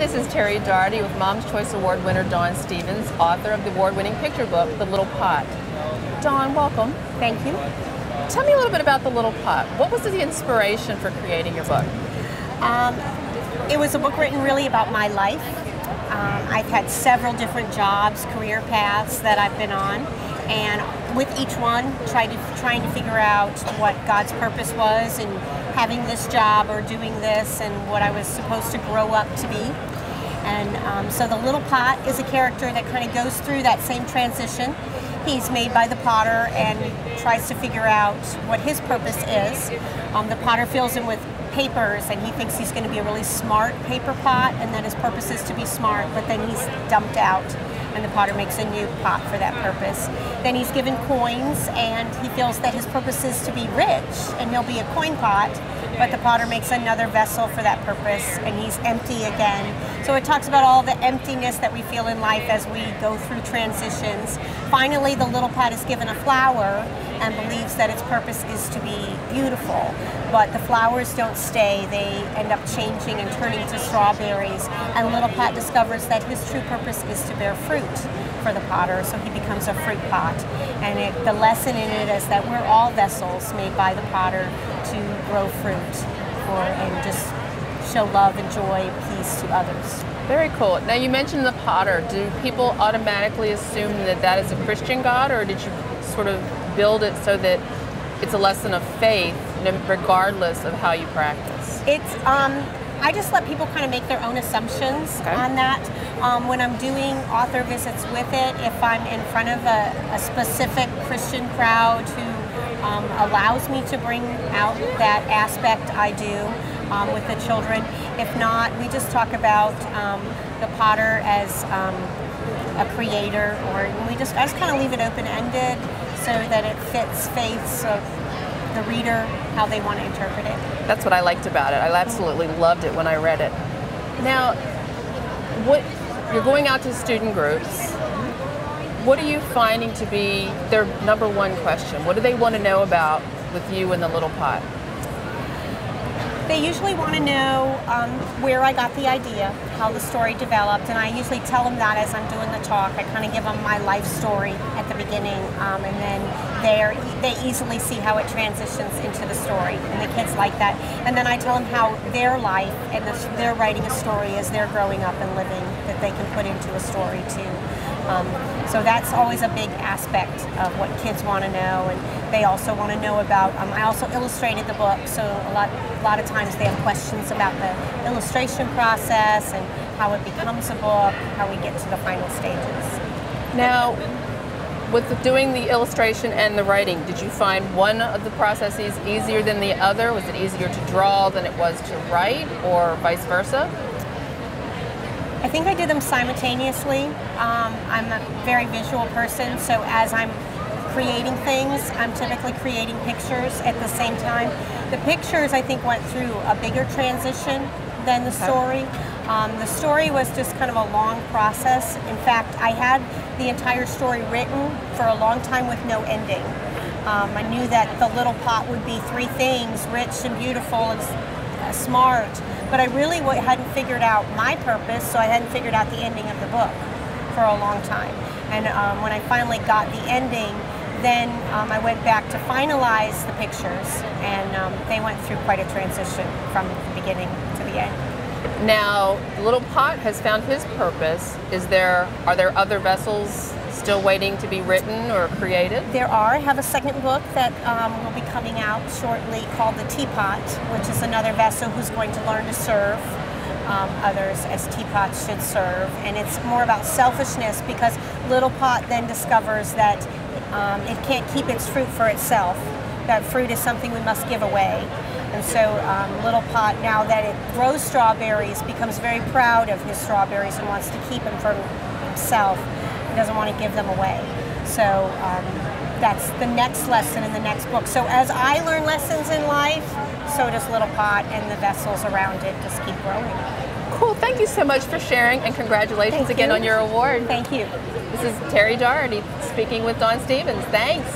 this is Terry Doherty with Mom's Choice Award winner Dawn Stevens, author of the award-winning picture book, The Little Pot. Dawn, welcome. Thank you. Tell me a little bit about The Little Pot. What was the inspiration for creating your book? It was a book written really about my life. I've had several different jobs, career paths that I've been on, and with each one trying to figure out what God's purpose was in having this job or doing this and what I was supposed to grow up to be. And so the Little Pot is a character that kind of goes through that same transition. He's made by the potter and tries to figure out what his purpose is. The potter fills him with papers and he thinks he's going to be a really smart paper pot, and then his purpose is to be smart, but then he's dumped out and the potter makes a new pot for that purpose. Then he's given coins and he feels that his purpose is to be rich and he'll be a coin pot, but the potter makes another vessel for that purpose and he's empty again. So it talks about all the emptiness that we feel in life as we go through transitions. Finally, the little pot is given a flower and believes that its purpose is to be beautiful, but the flowers don't stay. They end up changing and turning to strawberries, and Little Pot discovers that his true purpose is to bear fruit for the potter, so he becomes a fruit pot. And the lesson in it is that we're all vessels made by the potter to grow fruit and just show love and joy, peace to others. Very cool. Now you mentioned the potter. Do people automatically assume that that is a Christian God, or did you sort of build it so that it's a lesson of faith regardless of how you practice? It's I just let people kind of make their own assumptions on that. When I'm doing author visits with it, if I'm in front of a specific Christian crowd who allows me to bring out that aspect, I do with the children. If not, we just talk about the potter as a creator, or I just kind of leave it open-ended so that it fits faiths of the reader, how they want to interpret it. That's what I liked about it. I absolutely loved it when I read it. Now, you're going out to student groups. What are you finding to be their number one question? What do they want to know about with you and the Little Pot? They usually want to know where I got the idea, how the story developed, and I usually tell them that as I'm doing the talk. I kind of give them my life story at the beginning, and then they easily see how it transitions into the story, and the kids like that. And then I tell them how their life and they're writing a story as they're growing up and living that they can put into a story too. So that's always a big aspect of what kids want to know, and they also want to know about, I also illustrated the book, so a lot of times they have questions about the illustration process and how it becomes a book, how we get to the final stages. Now, with doing the illustration and the writing, did you find one of the processes easier than the other? Was it easier to draw than it was to write, or vice versa? I think I did them simultaneously. I'm a very visual person, so as I'm creating things, I'm typically creating pictures at the same time. The pictures, I think, went through a bigger transition than the story. The story was just kind of a long process. In fact, I had the entire story written for a long time with no ending. I knew that the Little Pot would be three things: rich and beautiful and smart. But I really hadn't figured out my purpose, so I hadn't figured out the ending of the book for a long time. And when I finally got the ending, then I went back to finalize the pictures, and they went through quite a transition from the beginning to the end. Now, the Little Pot has found his purpose. Are there other vessels still waiting to be written or created? There are. I have a second book that will be coming out shortly called The Teapot, which is another vessel who's going to learn to serve others as teapots should serve. And it's more about selfishness, because Little Pot then discovers that it can't keep its fruit for itself. That fruit is something we must give away. And so Little Pot, now that it grows strawberries, becomes very proud of his strawberries and wants to keep them for himself. He doesn't want to give them away. So that's the next lesson in the next book. So as I learn lessons in life, so does Little Pot, and the vessels around it just keep growing. Cool. Thank you so much for sharing, and congratulations again on your award. Thank you. This is Terry Doherty speaking with Dawn Stevens. Thanks.